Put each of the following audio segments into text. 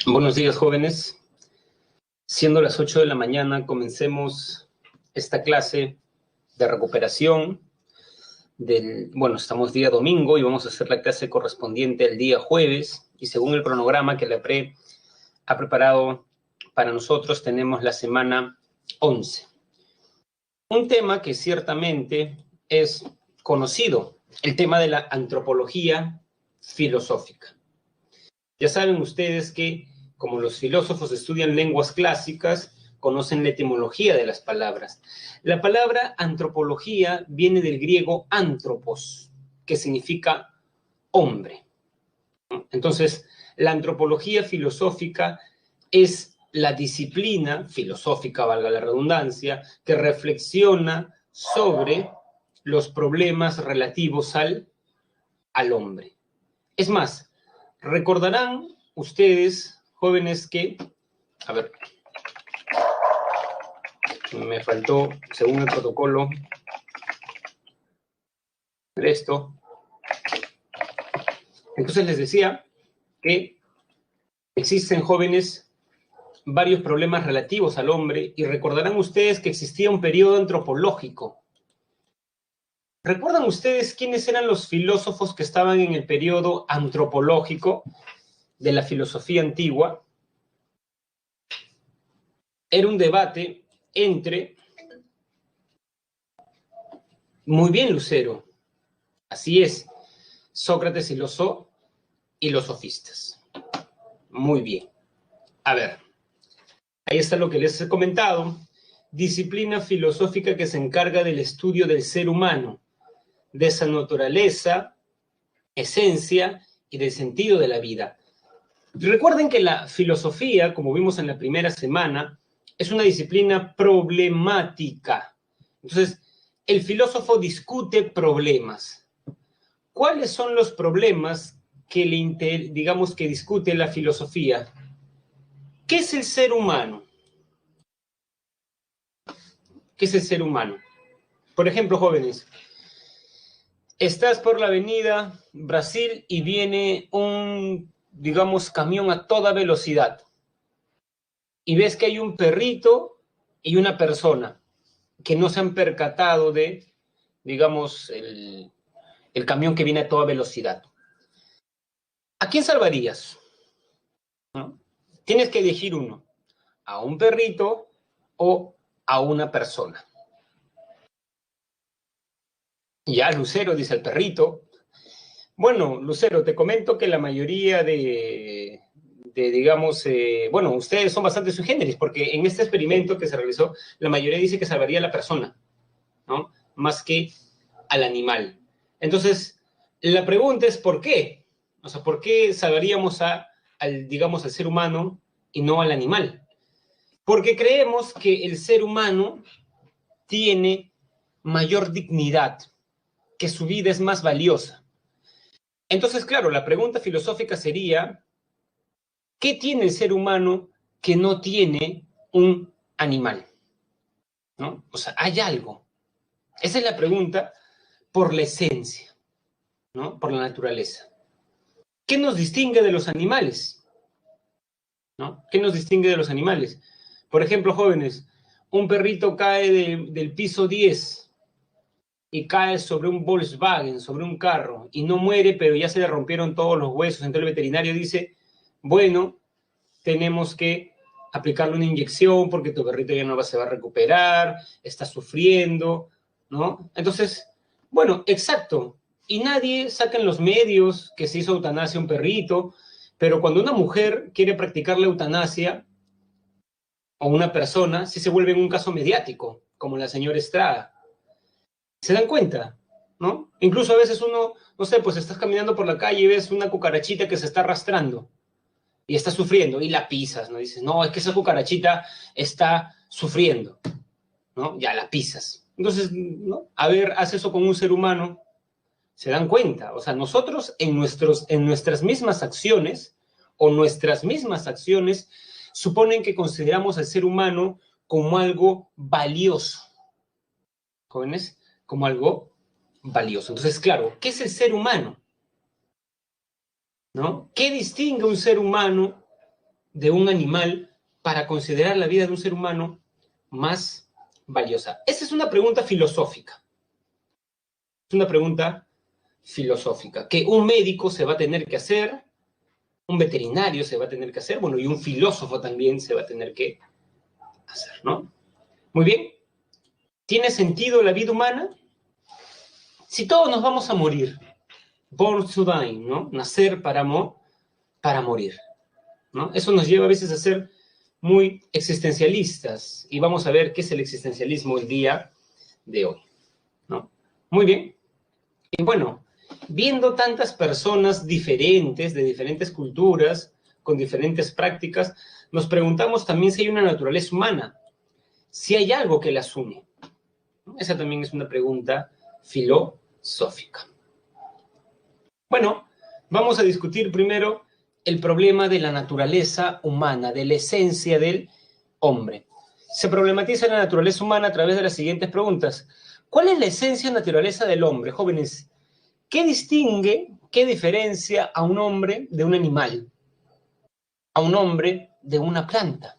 Buenos días, jóvenes. Siendo las 8 de la mañana, comencemos esta clase de recuperación estamos día domingo y vamos a hacer la clase correspondiente al día jueves, y según el cronograma que la PRE ha preparado para nosotros, tenemos la semana 11. Un tema que ciertamente es conocido, el tema de la antropología filosófica. Ya saben ustedes que, como los filósofos estudian lenguas clásicas, conocen la etimología de las palabras. La palabra antropología viene del griego anthropos, que significa hombre. Entonces, la antropología filosófica es la disciplina filosófica, valga la redundancia, que reflexiona sobre los problemas relativos al hombre. Es más, recordarán ustedes, jóvenes, que... A ver, me faltó, según el protocolo, esto. Entonces les decía que existen, jóvenes, varios problemas relativos al hombre, y recordarán ustedes que existía un periodo antropológico. ¿Recuerdan ustedes quiénes eran los filósofos que estaban en el periodo antropológico de la filosofía antigua? Era un debate entre... Muy bien, Lucero. Así es. Sócrates y los sofistas. Muy bien. A ver. Ahí está lo que les he comentado. Disciplina filosófica que se encarga del estudio del ser humano, de esa naturaleza, esencia y del sentido de la vida. Recuerden que la filosofía, como vimos en la primera semana, es una disciplina problemática. Entonces, el filósofo discute problemas. ¿Cuáles son los problemas que que discute la filosofía? ¿Qué es el ser humano? ¿Qué es el ser humano? Por ejemplo, jóvenes, estás por la avenida Brasil y viene un, camión a toda velocidad. Y ves que hay un perrito y una persona que no se han percatado de, el camión que viene a toda velocidad. ¿A quién salvarías? ¿No? Tienes que elegir uno, a un perrito o a una persona. Ya, Lucero, dice el perrito. Bueno, Lucero, te comento que la mayoría ustedes son bastante sui generis, porque en este experimento que se realizó, la mayoría dice que salvaría a la persona, ¿no? Más que al animal. Entonces, la pregunta es ¿por qué? O sea, ¿por qué salvaríamos al ser humano y no al animal? Porque creemos que el ser humano tiene mayor dignidad, que su vida es más valiosa. Entonces, claro, la pregunta filosófica sería, ¿qué tiene el ser humano que no tiene un animal? ¿No? O sea, hay algo. Esa es la pregunta por la esencia, ¿no? Por la naturaleza. ¿Qué nos distingue de los animales? ¿No? ¿Qué nos distingue de los animales? Por ejemplo, jóvenes, un perrito cae del piso 10 y cae sobre un Volkswagen, sobre un carro, y no muere, pero ya se le rompieron todos los huesos. Entonces el veterinario dice, bueno, tenemos que aplicarle una inyección porque tu perrito ya no se va a recuperar, está sufriendo, ¿no? Entonces, bueno, exacto. Y nadie saca en los medios que se hizo eutanasia a un perrito, pero cuando una mujer quiere practicar la eutanasia o una persona, sí se vuelve un caso mediático, como la señora Estrada. ¿Se dan cuenta? ¿No? Incluso a veces uno, no sé, pues estás caminando por la calle y ves una cucarachita que se está arrastrando. y está sufriendo, y la pisas, ¿no? Dices, no, es que esa cucarachita está sufriendo, ¿no? Ya la pisas. Entonces, ¿no? A ver, haz eso con un ser humano, se dan cuenta. O sea, nosotros en nuestras mismas acciones, o nuestras mismas acciones, suponen que consideramos al ser humano como algo valioso. Jóvenes, como algo valioso. Entonces, claro, ¿qué es el ser humano? ¿No? ¿Qué distingue un ser humano de un animal para considerar la vida de un ser humano más valiosa? Esa es una pregunta filosófica. Es una pregunta filosófica que un médico se va a tener que hacer, un veterinario se va a tener que hacer, bueno, y un filósofo también se va a tener que hacer, ¿no? Muy bien. ¿Tiene sentido la vida humana? Si todos nos vamos a morir, born to die, ¿no? Nacer para morir, ¿no? Eso nos lleva a veces a ser muy existencialistas y vamos a ver qué es el existencialismo el día de hoy, ¿no? Muy bien. Y bueno, viendo tantas personas diferentes, de diferentes culturas, con diferentes prácticas, nos preguntamos también si hay una naturaleza humana, si hay algo que las une. Esa también es una pregunta filosófica. Bueno, vamos a discutir primero el problema de la naturaleza humana, de la esencia del hombre. Se problematiza la naturaleza humana a través de las siguientes preguntas. ¿Cuál es la esencia y naturaleza del hombre, jóvenes? ¿Qué distingue, qué diferencia a un hombre de un animal? A un hombre de una planta.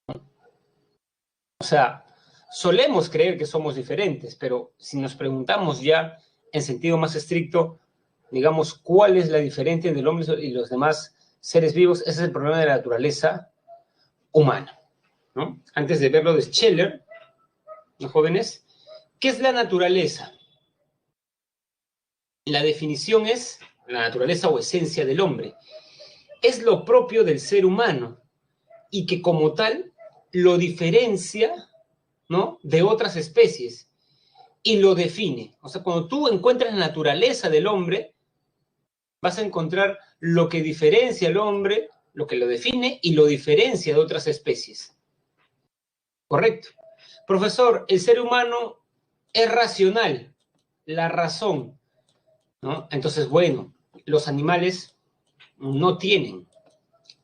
O sea, solemos creer que somos diferentes, pero si nos preguntamos ya en sentido más estricto, digamos, ¿cuál es la diferencia entre el hombre y los demás seres vivos? Ese es el problema de la naturaleza humana, ¿no? Antes de verlo de Scheller, ¿no, jóvenes? ¿Qué es la naturaleza? La definición es la naturaleza o esencia del hombre. Es lo propio del ser humano y que como tal lo diferencia, ¿no?, de otras especies y lo define. O sea, cuando tú encuentras la naturaleza del hombre, vas a encontrar lo que diferencia al hombre, lo que lo define y lo diferencia de otras especies. ¿Correcto? Profesor, el ser humano es racional, la razón, ¿no? Entonces, bueno, los animales no tienen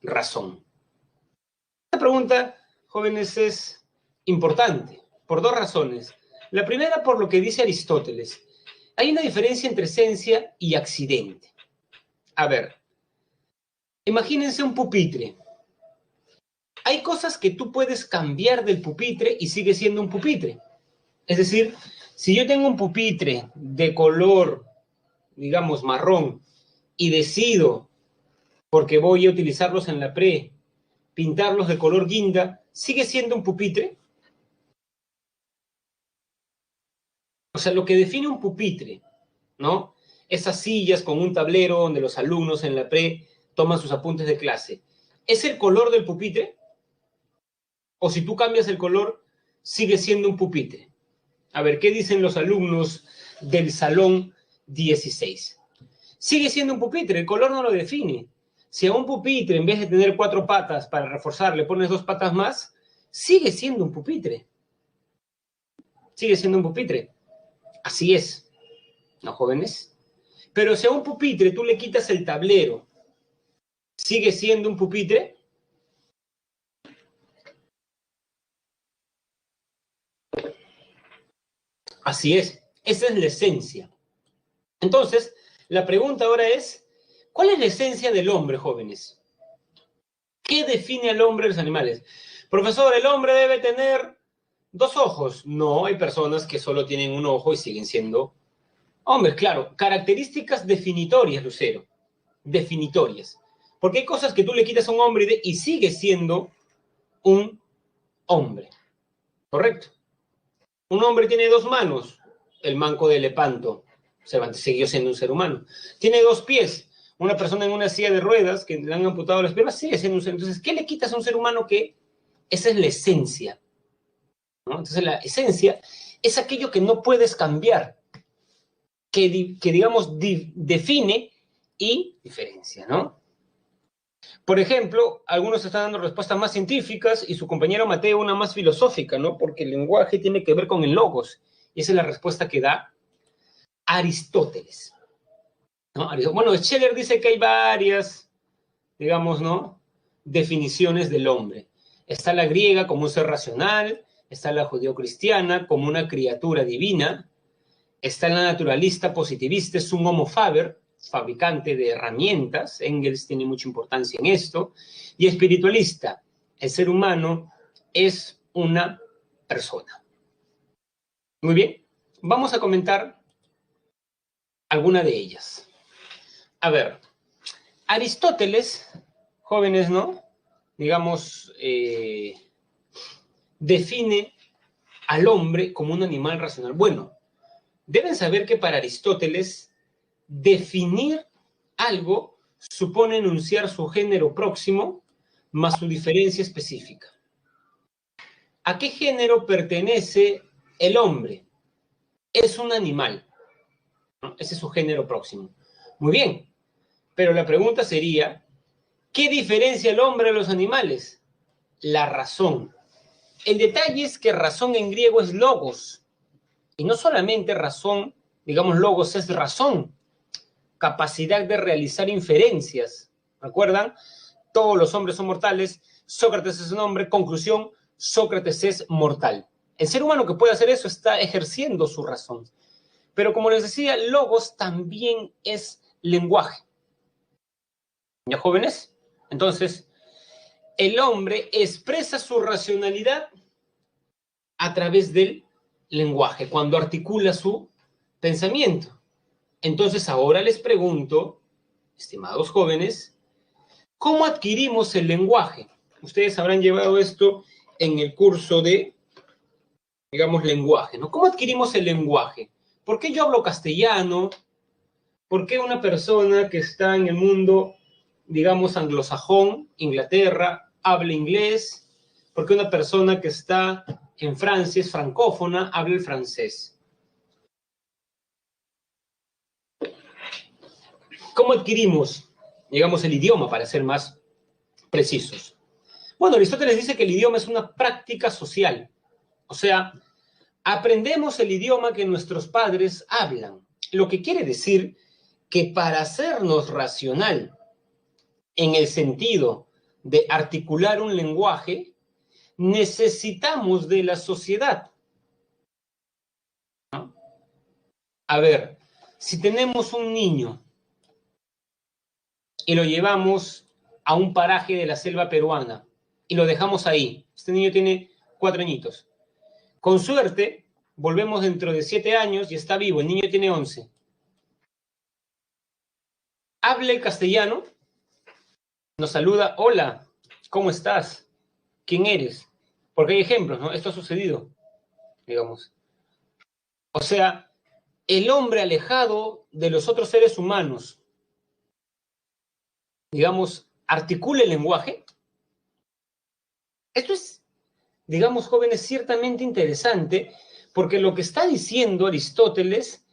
razón. Esta pregunta, jóvenes, es importante por dos razones. La primera, por lo que dice Aristóteles. Hay una diferencia entre esencia y accidente. A ver, imagínense un pupitre. Hay cosas que tú puedes cambiar del pupitre y sigue siendo un pupitre. Es decir, si yo tengo un pupitre de color, digamos, marrón, y decido, porque voy a utilizarlos en la pre, pintarlos de color guinda, ¿sigue siendo un pupitre? O sea, lo que define un pupitre, ¿no? Esas sillas con un tablero donde los alumnos en la pre toman sus apuntes de clase. ¿Es el color del pupitre? O si tú cambias el color, sigue siendo un pupitre. A ver, ¿qué dicen los alumnos del salón 16? Sigue siendo un pupitre, el color no lo define. Si a un pupitre, en vez de tener 4 patas para reforzar, le pones 2 patas más, sigue siendo un pupitre. Sigue siendo un pupitre. Así es, ¿no, jóvenes? Pero si a un pupitre tú le quitas el tablero, ¿sigue siendo un pupitre? Así es, esa es la esencia. Entonces, la pregunta ahora es, ¿cuál es la esencia del hombre, jóvenes? ¿Qué define al hombre de los animales? Profesor, ¿el hombre debe tener 2 ojos? No, hay personas que solo tienen un ojo y siguen siendo hombres. Claro, características definitorias, Lucero, definitorias. Porque hay cosas que tú le quitas a un hombre y sigue siendo un hombre, ¿correcto? Un hombre tiene 2 manos, el manco de Lepanto, siguió siendo un ser humano. Tiene 2 pies, una persona en una silla de ruedas que le han amputado las piernas, sigue siendo un ser humano. Entonces, ¿qué le quitas a un ser humano que esa es la esencia? ¿No? Entonces, la esencia es aquello que no puedes cambiar, que digamos, define y diferencia, ¿no? Por ejemplo, algunos están dando respuestas más científicas y su compañero Mateo una más filosófica, ¿no? Porque el lenguaje tiene que ver con el logos. Y esa es la respuesta que da Aristóteles, ¿no? Bueno, Scheller dice que hay varias, digamos, ¿no? Definiciones del hombre. Está la griega como un ser racional, está la judeocristiana como una criatura divina, está la naturalista positivista, es un homo faber, fabricante de herramientas, Engels tiene mucha importancia en esto, y espiritualista, el ser humano es una persona. Muy bien, vamos a comentar alguna de ellas. A ver, Aristóteles, jóvenes, ¿no? Digamos, define al hombre como un animal racional. Bueno, deben saber que para Aristóteles, definir algo supone enunciar su género próximo más su diferencia específica. ¿A qué género pertenece el hombre? Es un animal, ¿no? Ese es su género próximo. Muy bien, pero la pregunta sería, ¿qué diferencia el hombre de los animales? La razón. El detalle es que razón en griego es logos, y no solamente razón, digamos logos es razón, capacidad de realizar inferencias. ¿Recuerdan? Todos los hombres son mortales, Sócrates es un hombre, conclusión, Sócrates es mortal. El ser humano que puede hacer eso está ejerciendo su razón. Pero como les decía, logos también es lenguaje. ¿Ya, jóvenes? Entonces, el hombre expresa su racionalidad a través del lenguaje, cuando articula su pensamiento. Entonces, ahora les pregunto, estimados jóvenes, ¿cómo adquirimos el lenguaje? Ustedes habrán llevado esto en el curso de, digamos, lenguaje, ¿no? ¿Cómo adquirimos el lenguaje? ¿Por qué yo hablo castellano? ¿Por qué una persona que está en el mundo, digamos, anglosajón, Inglaterra, habla inglés? ¿Por qué una persona que está en Francia es francófona, habla el francés? ¿Cómo adquirimos, digamos, el idioma, para ser más precisos? Bueno, Aristóteles dice que el idioma es una práctica social. O sea, aprendemos el idioma que nuestros padres hablan. Lo que quiere decir que para hacernos racional, en el sentido de articular un lenguaje, necesitamos de la sociedad, ¿no? A ver, si tenemos un niño y lo llevamos a un paraje de la selva peruana y lo dejamos ahí, este niño tiene 4 añitos, con suerte volvemos dentro de 7 años y está vivo, el niño tiene 11. Habla el castellano, nos saluda, hola, ¿cómo estás? ¿Quién eres? Porque hay ejemplos, ¿no? Esto ha sucedido, digamos. O sea, el hombre alejado de los otros seres humanos, digamos, articula el lenguaje. Esto es, digamos, jóvenes, ciertamente interesante, porque lo que está diciendo Aristóteles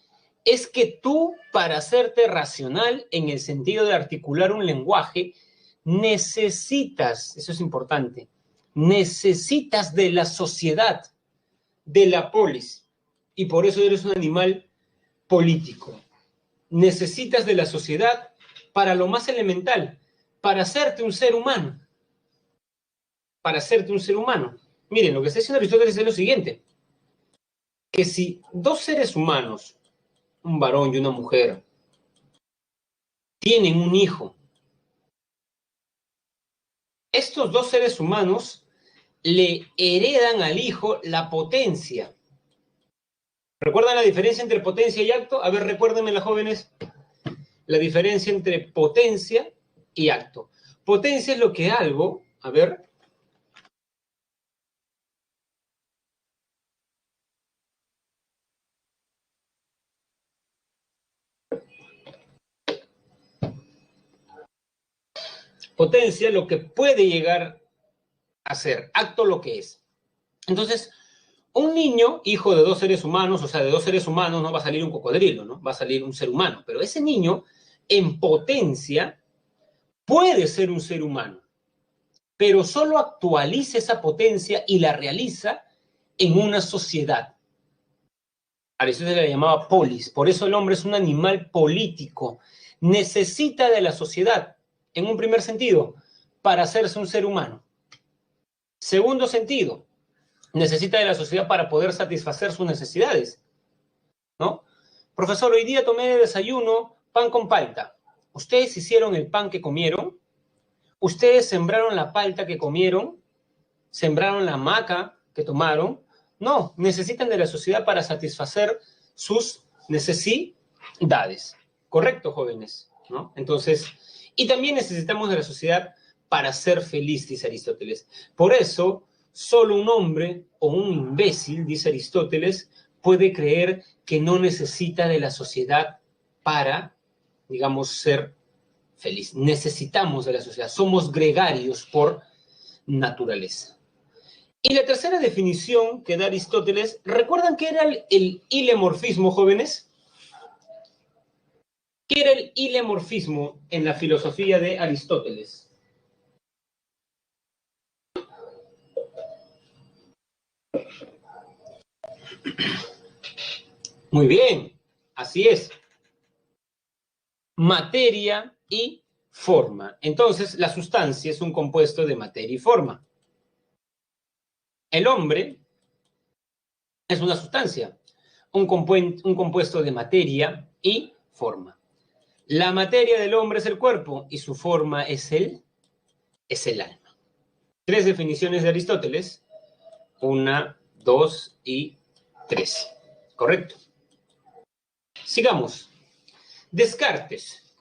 es que tú, para hacerte racional en el sentido de articular un lenguaje, necesitas, eso es importante, necesitas de la sociedad, de la polis, y por eso eres un animal político. Necesitas de la sociedad para lo más elemental, para hacerte un ser humano. Para hacerte un ser humano. Miren, lo que está diciendo Aristóteles es lo siguiente, que si 2 seres humanos, un varón y una mujer, tienen un hijo, estos 2 seres humanos le heredan al hijo la potencia. ¿Recuerdan la diferencia entre potencia y acto? A ver, recuérdenme, las jóvenes, la diferencia entre potencia y acto. Potencia es lo que algo, a ver, potencia lo que puede llegar a ser, acto lo que es. Entonces, un niño, hijo de 2 seres humanos, o sea, de 2 seres humanos no va a salir un cocodrilo, ¿no? Va a salir un ser humano, pero ese niño, en potencia, puede ser un ser humano, pero solo actualiza esa potencia y la realiza en una sociedad. Aristóteles la llamaba polis, por eso el hombre es un animal político, necesita de la sociedad, en un primer sentido, para hacerse un ser humano. Segundo sentido, necesita de la sociedad para poder satisfacer sus necesidades, ¿no? Profesor, hoy día tomé de desayuno pan con palta. ¿Ustedes hicieron el pan que comieron? ¿Ustedes sembraron la palta que comieron? ¿Sembraron la maca que tomaron? No, necesitan de la sociedad para satisfacer sus necesidades. ¿Correcto, jóvenes? ¿No? Entonces, y también necesitamos de la sociedad para ser feliz, dice Aristóteles. Por eso, solo un hombre o un imbécil, dice Aristóteles, puede creer que no necesita de la sociedad para, digamos, ser feliz. Necesitamos de la sociedad. Somos gregarios por naturaleza. Y la tercera definición que da Aristóteles, ¿recuerdan qué era el ilemorfismo, jóvenes? ¿Qué era el ilemorfismo en la filosofía de Aristóteles? Muy bien, así es. Materia y forma. Entonces, la sustancia es un compuesto de materia y forma. El hombre es una sustancia, un compuesto de materia y forma. La materia del hombre es el cuerpo y su forma es el alma. 3 definiciones de Aristóteles. 1, 2 y 3. ¿Correcto? Sigamos. Descartes,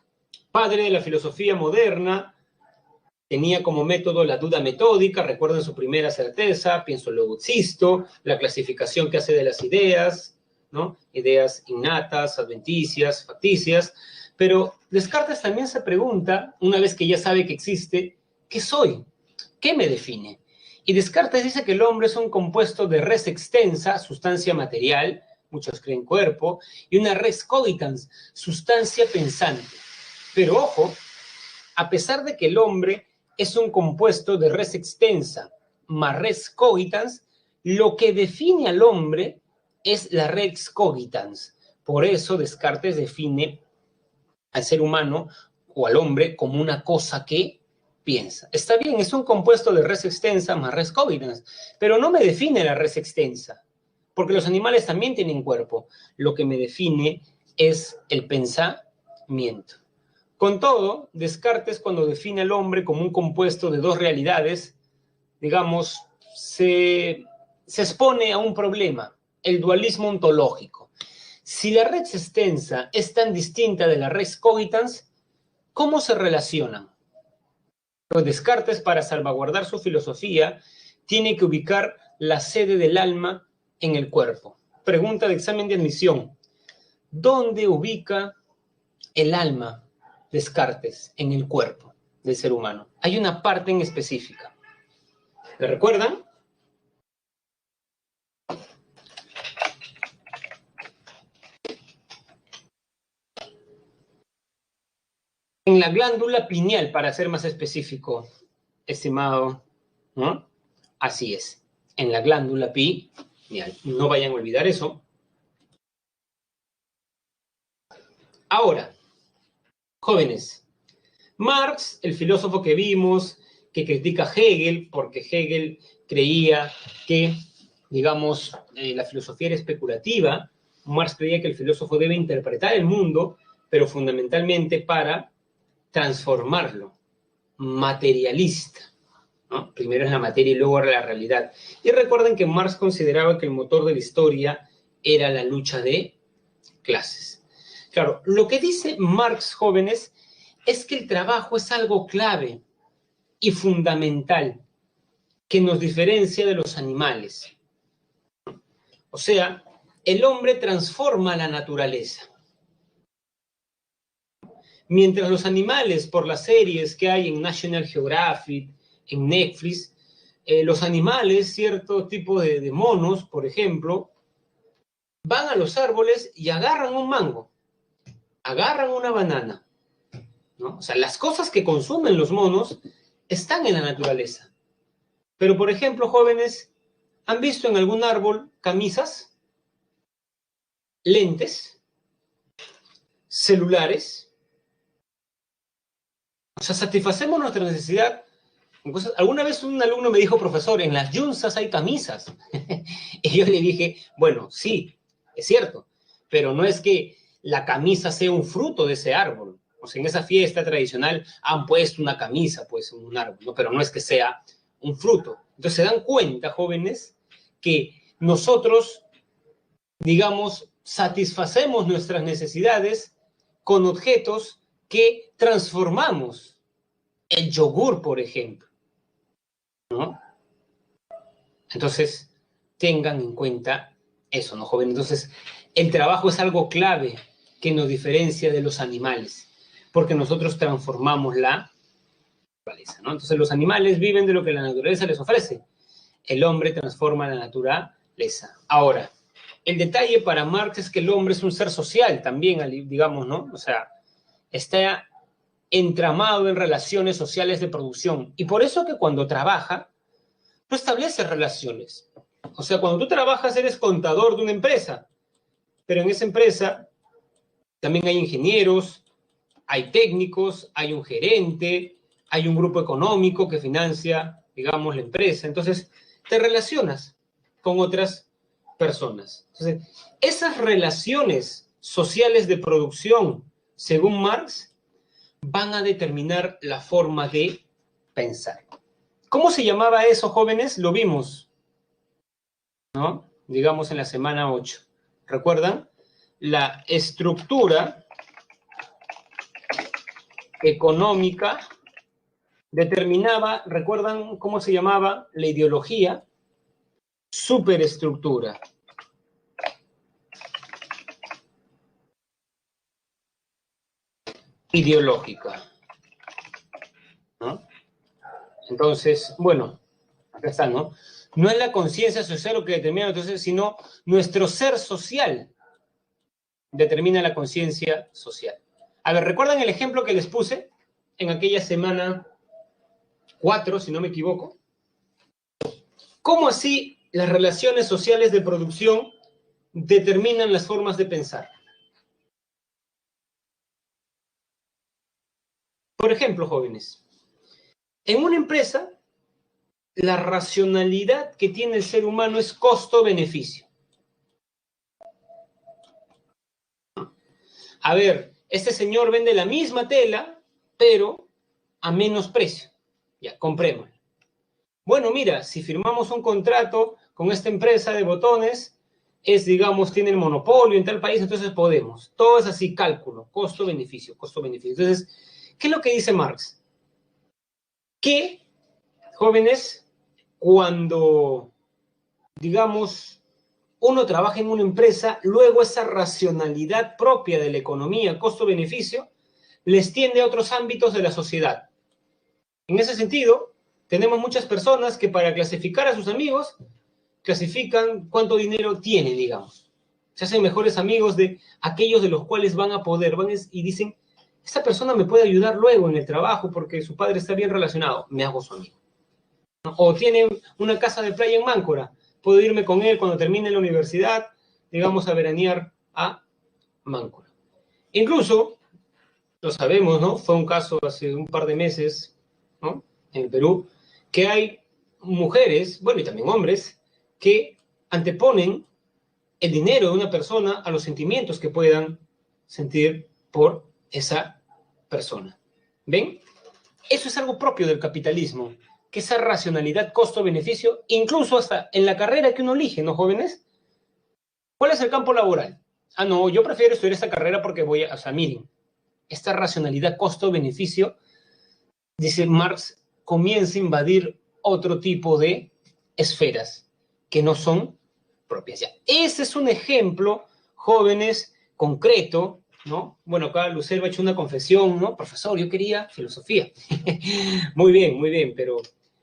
padre de la filosofía moderna, tenía como método la duda metódica, recuerden su primera certeza, pienso luego existo, la clasificación que hace de las ideas, ¿no? Ideas innatas, adventicias, facticias, pero Descartes también se pregunta, una vez que ya sabe que existe, ¿qué soy? ¿Qué me define? Y Descartes dice que el hombre es un compuesto de res extensa, sustancia material, muchos creen cuerpo, y una res cogitans, sustancia pensante. Pero ojo, a pesar de que el hombre es un compuesto de res extensa más res cogitans, lo que define al hombre es la res cogitans. Por eso Descartes define al ser humano o al hombre como una cosa que piensa. Está bien, es un compuesto de res extensa más res cogitans, pero no me define la res extensa, porque los animales también tienen cuerpo. Lo que me define es el pensamiento. Con todo, Descartes, cuando define al hombre como un compuesto de dos realidades, digamos, se expone a un problema, el dualismo ontológico. Si la res extensa es tan distinta de la res cogitans, ¿cómo se relacionan? Pues Descartes, para salvaguardar su filosofía, tiene que ubicar la sede del alma en el cuerpo. Pregunta de examen de admisión. ¿Dónde ubica el alma Descartes en el cuerpo del ser humano? Hay una parte en específica. ¿Le recuerdan? En la glándula pineal, para ser más específico, estimado, ¿no? Así es, en la glándula pineal. No vayan a olvidar eso. Ahora, jóvenes, Marx, el filósofo que vimos, que critica a Hegel, porque Hegel creía que, digamos, la filosofía era especulativa. Marx creía que el filósofo debe interpretar el mundo, pero fundamentalmente para transformarlo, materialista, ¿no? Primero es la materia y luego la realidad. Y recuerden que Marx consideraba que el motor de la historia era la lucha de clases. Claro, lo que dice Marx, jóvenes, es que el trabajo es algo clave y fundamental que nos diferencia de los animales. O sea, el hombre transforma la naturaleza. Mientras los animales, por las series que hay en National Geographic, en Netflix, los animales, cierto tipo de monos, por ejemplo, van a los árboles y agarran un mango, agarran una banana, ¿no? O sea, las cosas que consumen los monos están en la naturaleza. Pero, por ejemplo, jóvenes, ¿han visto en algún árbol camisas, lentes, celulares? O sea, satisfacemos nuestra necesidad. Entonces, alguna vez un alumno me dijo, profesor, en las yunzas hay camisas. Y yo le dije, bueno, sí, es cierto, pero no es que la camisa sea un fruto de ese árbol. O sea, en esa fiesta tradicional han puesto una camisa, pues, en un árbol, ¿no? Pero no es que sea un fruto. Entonces, se dan cuenta, jóvenes, que nosotros, digamos, satisfacemos nuestras necesidades con objetos que transformamos. El yogur, por ejemplo, ¿no? Entonces, tengan en cuenta eso, ¿no, joven? Entonces, el trabajo es algo clave que nos diferencia de los animales, porque nosotros transformamos la naturaleza, ¿no? Entonces, los animales viven de lo que la naturaleza les ofrece. El hombre transforma la naturaleza. Ahora, el detalle para Marx es que el hombre es un ser social también, digamos, ¿no? O sea, está entramado en relaciones sociales de producción. Y por eso que cuando trabaja, no establece relaciones. O sea, cuando tú trabajas eres contador de una empresa, pero en esa empresa también hay ingenieros, hay técnicos, hay un gerente, hay un grupo económico que financia, digamos, la empresa. Entonces, te relacionas con otras personas. Entonces, esas relaciones sociales de producción, según Marx, van a determinar la forma de pensar. ¿Cómo se llamaba eso, jóvenes? Lo vimos, ¿no? Digamos en la semana 8. ¿Recuerdan? La estructura económica determinaba, ¿recuerdan cómo se llamaba la ideología? Superestructura. Ideológica, ¿no? Entonces, bueno, acá está, ¿no? No es la conciencia social lo que determina, entonces, sino nuestro ser social determina la conciencia social. A ver, ¿recuerdan el ejemplo que les puse en aquella semana 4, si no me equivoco? ¿Cómo así las relaciones sociales de producción determinan las formas de pensar? Por ejemplo, jóvenes, en una empresa, la racionalidad que tiene el ser humano es costo-beneficio. A ver, este señor vende la misma tela, pero a menos precio. Ya, comprémoslo. Bueno, mira, si firmamos un contrato con esta empresa de botones, digamos, tiene el monopolio en tal país, entonces podemos. Todo es así, cálculo, costo-beneficio, costo-beneficio. Entonces, ¿qué es lo que dice Marx? Que, jóvenes, cuando, digamos, uno trabaja en una empresa, luego esa racionalidad propia de la economía, costo-beneficio, les tiende a otros ámbitos de la sociedad. En ese sentido, tenemos muchas personas que para clasificar a sus amigos, clasifican cuánto dinero tiene, digamos. Se hacen mejores amigos de aquellos de los cuales van a poder, y dicen, esta persona me puede ayudar luego en el trabajo porque su padre está bien relacionado, me hago su amigo. O tiene una casa de playa en Máncora, puedo irme con él cuando termine la universidad, digamos, a veranear a Máncora. Incluso, lo sabemos, ¿no? Fue un caso hace un par de meses, ¿no? En el Perú, que hay mujeres, bueno, y también hombres, que anteponen el dinero de una persona a los sentimientos que puedan sentir por esa persona. ¿Ven? Eso es algo propio del capitalismo, que esa racionalidad costo-beneficio, incluso hasta en la carrera que uno elige, ¿no, jóvenes? ¿Cuál es el campo laboral? Ah, no, yo prefiero estudiar esta carrera porque o sea, miren, esta racionalidad costo-beneficio, dice Marx, comienza a invadir otro tipo de esferas que no son propias. Ya. Ese es un ejemplo, jóvenes, concreto, ¿no? Bueno, acá Lucero ha hecho una confesión, ¿no? Profesor, yo quería filosofía. Muy bien, pero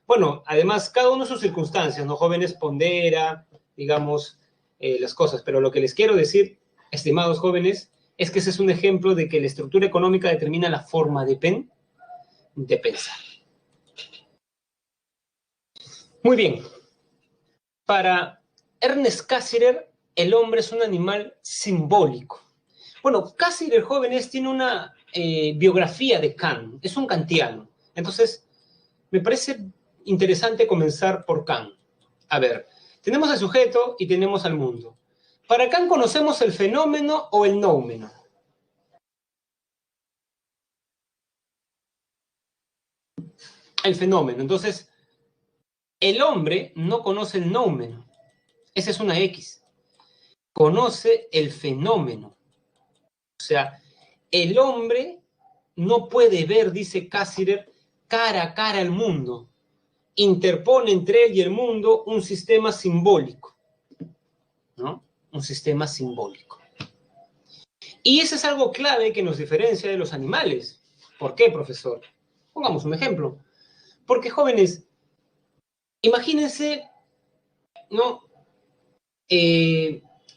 bueno, además, cada uno sus circunstancias, ¿no? Jóvenes pondera, digamos, las cosas, pero lo que les quiero decir, estimados jóvenes, es que ese es un ejemplo de que la estructura económica determina la forma de pensar. Muy bien. Para Ernest Cassirer, el hombre es un animal simbólico. Bueno, Cassirer, jóvenes, tiene una biografía de Kant, es un kantiano. Entonces, me parece interesante comenzar por Kant. A ver, tenemos al sujeto y tenemos al mundo. Para Kant, ¿conocemos el fenómeno o el noumeno? El fenómeno. Entonces, el hombre no conoce el noumeno. Esa es una X. Conoce el fenómeno. O sea, el hombre no puede ver, dice Cassirer, cara a cara al mundo. Interpone entre él y el mundo un sistema simbólico, ¿no? Un sistema simbólico. Y eso es algo clave que nos diferencia de los animales. ¿Por qué, profesor? Pongamos un ejemplo. Porque, jóvenes, imagínense, ¿no?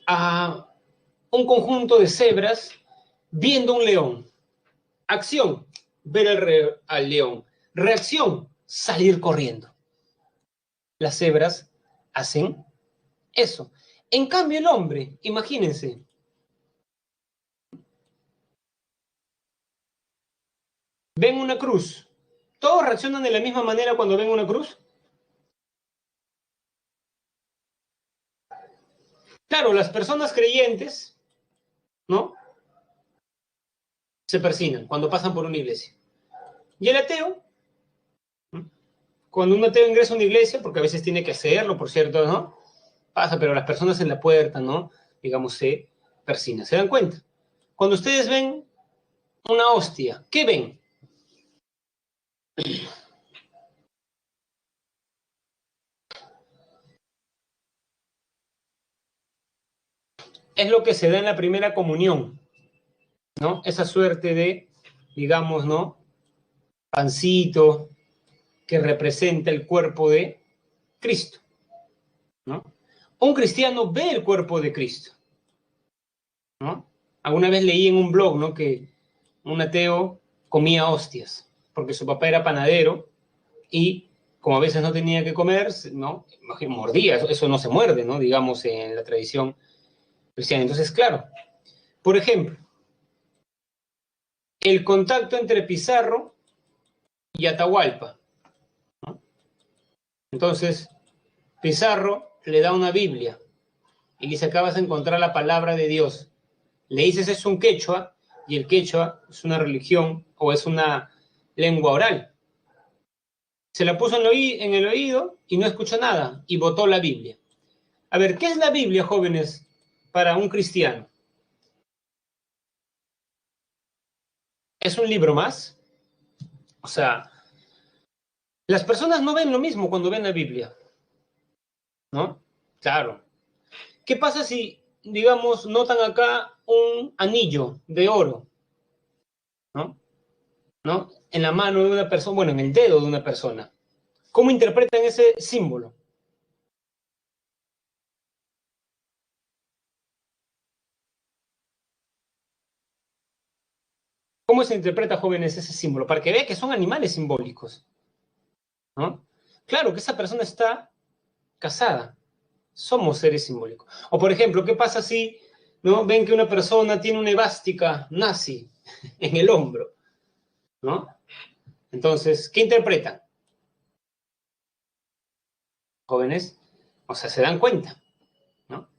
A un conjunto de cebras viendo un león. Acción, ver al león. Reacción, salir corriendo. Las cebras hacen eso. En cambio, el hombre, imagínense, ven una cruz. ¿Todos reaccionan de la misma manera cuando ven una cruz? Claro, las personas creyentes, ¿no? Se persignan cuando pasan por una iglesia. Y el ateo, ¿no? Cuando un ateo ingresa a una iglesia, porque a veces tiene que hacerlo, por cierto, ¿no? Pasa, pero las personas en la puerta, ¿no? Digamos, se persignan. ¿Se dan cuenta? Cuando ustedes ven una hostia, ¿qué ven? Es lo que se da en la primera comunión, ¿no? Esa suerte de, digamos, ¿no? Pancito que representa el cuerpo de Cristo, ¿no? Un cristiano ve el cuerpo de Cristo, ¿no? Alguna vez leí en un blog, ¿no? Que un ateo comía hostias, porque su papá era panadero y como a veces no tenía que comer, ¿no? Mordía, eso no se muerde, ¿no? Digamos, en la tradición cristiana. Entonces, claro, por ejemplo, el contacto entre Pizarro y Atahualpa, ¿no? Entonces, Pizarro le da una Biblia y dice, acá vas a encontrar la palabra de Dios. Le dices, es un quechua, y el quechua es una religión o es una lengua oral. Se la puso en el oído y no escuchó nada, y botó la Biblia. A ver, ¿qué es la Biblia, jóvenes, para un cristiano? ¿Es un libro más? O sea, las personas no ven lo mismo cuando ven la Biblia, ¿no? Claro. ¿Qué pasa si, digamos, notan acá un anillo de oro, ¿no? ¿No? En la mano de una persona, bueno, en el dedo de una persona. ¿Cómo interpretan ese símbolo? ¿Cómo se interpreta, jóvenes, ese símbolo? Para que vean que son animales simbólicos, ¿no? Claro que esa persona está casada. Somos seres simbólicos. O, por ejemplo, ¿qué pasa si, ¿no? Ven que una persona tiene una esvástica nazi en el hombro, ¿no? Entonces, ¿qué interpretan, jóvenes? O sea, se dan cuenta, ¿no?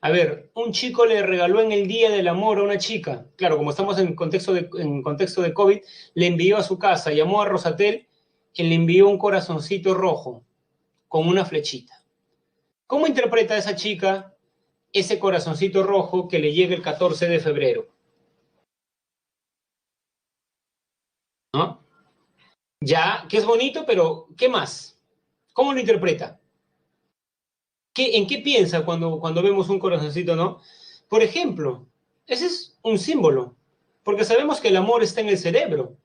A ver, un chico le regaló en el Día del Amor a una chica. Claro, como estamos en contexto de COVID, le envió a su casa, llamó a Rosatel y le envió un corazoncito rojo con una flechita. ¿Cómo interpreta esa chica ese corazoncito rojo que le llega el 14 de febrero? ¿No? Ya, que es bonito, pero ¿qué más? ¿Cómo lo interpreta? ¿En qué piensa cuando vemos un corazoncito, no? Por ejemplo, ese es un símbolo, porque sabemos que el amor está en el cerebro,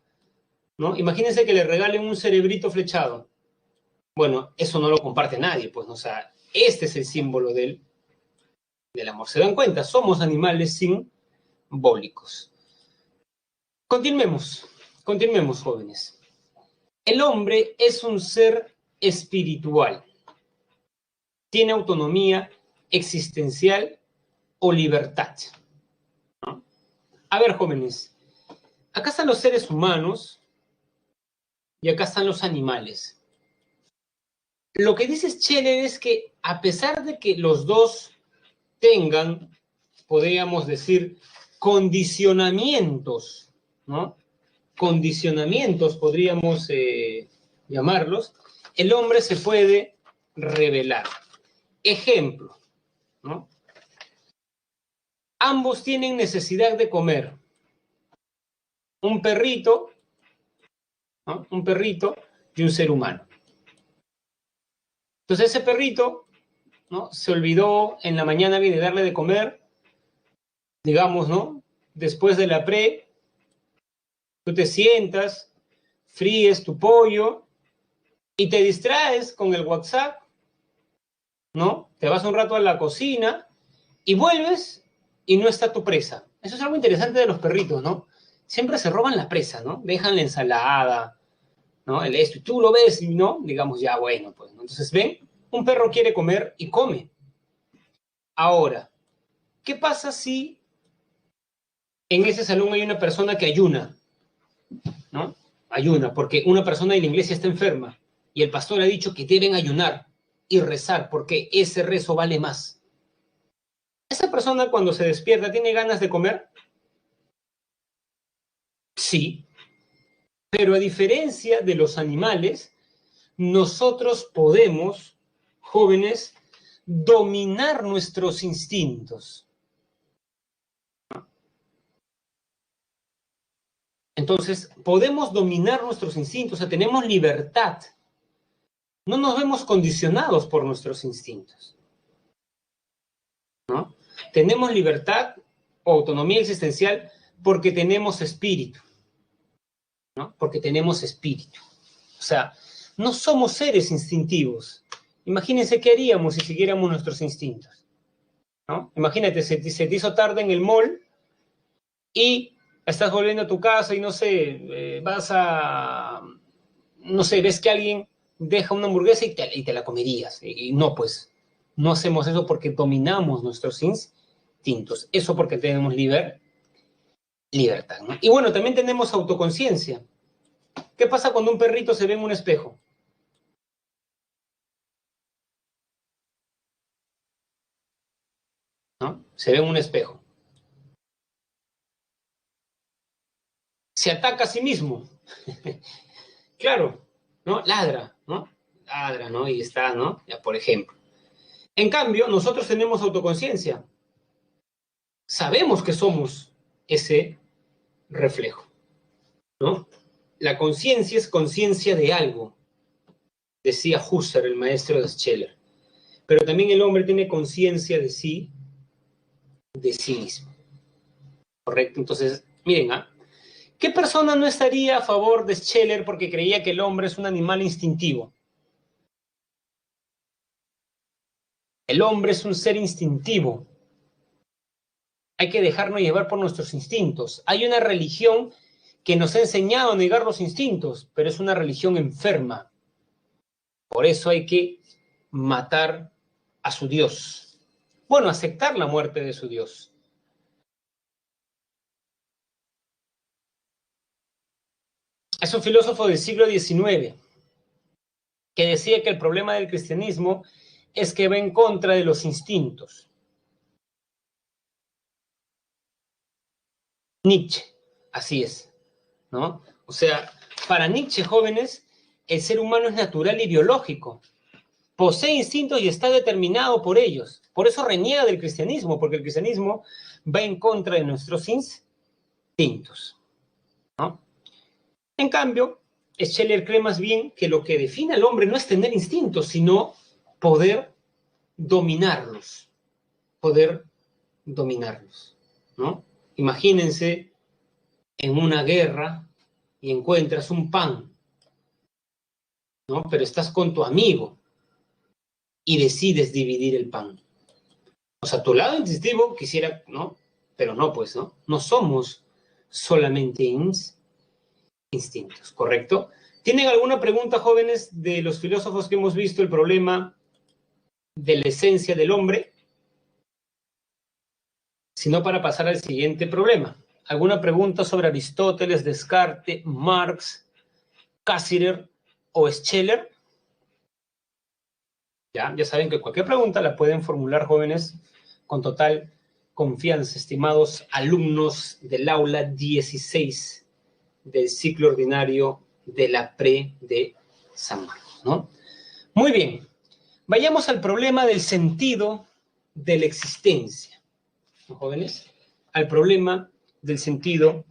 ¿no? Imagínense que le regalen un cerebrito flechado. Bueno, eso no lo comparte nadie, pues, ¿no? O sea, este es el símbolo del amor. ¿Se dan cuenta? Somos animales diabólicos. Continuemos, jóvenes. El hombre es un ser espiritual. Tiene autonomía existencial o libertad, ¿no? A ver, jóvenes, acá están los seres humanos y acá están los animales. Lo que dice Scheller es que a pesar de que los dos tengan, podríamos decir, condicionamientos, ¿no? Condicionamientos podríamos llamarlos, el hombre se puede rebelar. Ejemplo, ¿no? Ambos tienen necesidad de comer. Un perrito, ¿no? Un perrito y un ser humano. Entonces ese perrito, ¿no? Se olvidó en la mañana de darle de comer, digamos, ¿no? Después de la tú te sientas, fríes tu pollo y te distraes con el WhatsApp, ¿no? Te vas un rato a la cocina y vuelves y no está tu presa. Eso es algo interesante de los perritos, ¿no? Siempre se roban la presa, ¿no? Dejan la ensalada, ¿no? El esto, y tú lo ves, ¿no? Digamos, ya, bueno, pues, ¿no? Entonces, ven, un perro quiere comer y come. Ahora, ¿qué pasa si en ese salón hay una persona que ayuna, ¿no? Ayuna, porque una persona en la iglesia está enferma y el pastor ha dicho que deben ayunar y rezar porque ese rezo vale más. ¿Esa persona cuando se despierta tiene ganas de comer? Sí, pero a diferencia de los animales, nosotros podemos, jóvenes, dominar nuestros instintos. Entonces, podemos dominar nuestros instintos, o sea, tenemos libertad. No nos vemos condicionados por nuestros instintos, ¿no? Tenemos libertad o autonomía existencial porque tenemos espíritu, ¿no? Porque tenemos espíritu. O sea, no somos seres instintivos. Imagínense qué haríamos si siguiéramos nuestros instintos, ¿no? Imagínate, se te hizo tarde en el mall y estás volviendo a tu casa y no sé, no sé, ves que alguien deja una hamburguesa y te la comerías. Y no, pues, no hacemos eso porque dominamos nuestros instintos. Eso porque tenemos libertad, ¿no? Y bueno, también tenemos autoconciencia. ¿Qué pasa cuando un perrito se ve en un espejo? ¿No? Se ve en un espejo. Se ataca a sí mismo. Claro, ¿no? Ladra, ¿no? Ladra, ¿no? Y está, ¿no? Ya, por ejemplo. En cambio, nosotros tenemos autoconciencia. Sabemos que somos ese reflejo, ¿no? La conciencia es conciencia de algo, decía Husserl, el maestro de Scheller. Pero también el hombre tiene conciencia de sí mismo. ¿Correcto? Entonces, miren, ¿ah? ¿Qué persona no estaría a favor de Scheller porque creía que el hombre es un animal instintivo? El hombre es un ser instintivo. Hay que dejarnos llevar por nuestros instintos. Hay una religión que nos ha enseñado a negar los instintos, pero es una religión enferma. Por eso hay que matar a su Dios. Bueno, aceptar la muerte de su Dios. Es un filósofo del siglo XIX que decía que el problema del cristianismo es que va en contra de los instintos. Nietzsche, así es, ¿no? O sea, para Nietzsche, jóvenes, el ser humano es natural y biológico. Posee instintos y está determinado por ellos. Por eso reniega del cristianismo, porque el cristianismo va en contra de nuestros instintos, ¿no? En cambio, Scheller cree más bien que lo que define al hombre no es tener instintos, sino poder dominarlos, ¿no? Imagínense en una guerra y encuentras un pan, ¿no? Pero estás con tu amigo y decides dividir el pan. O sea, tu lado instintivo quisiera, ¿no? Pero no, pues, ¿no? No somos solamente instintos, ¿correcto? ¿Tienen alguna pregunta, jóvenes, de los filósofos que hemos visto el problema de la esencia del hombre? Sino para pasar al siguiente problema. ¿Alguna pregunta sobre Aristóteles, Descartes, Marx, Cassirer o Scheller? Ya saben que cualquier pregunta la pueden formular, jóvenes, con total confianza, estimados alumnos del aula 16 del ciclo ordinario de la pre de San Marcos, ¿no? Muy bien, vayamos al problema del sentido de la existencia, ¿no, jóvenes? Al problema del sentido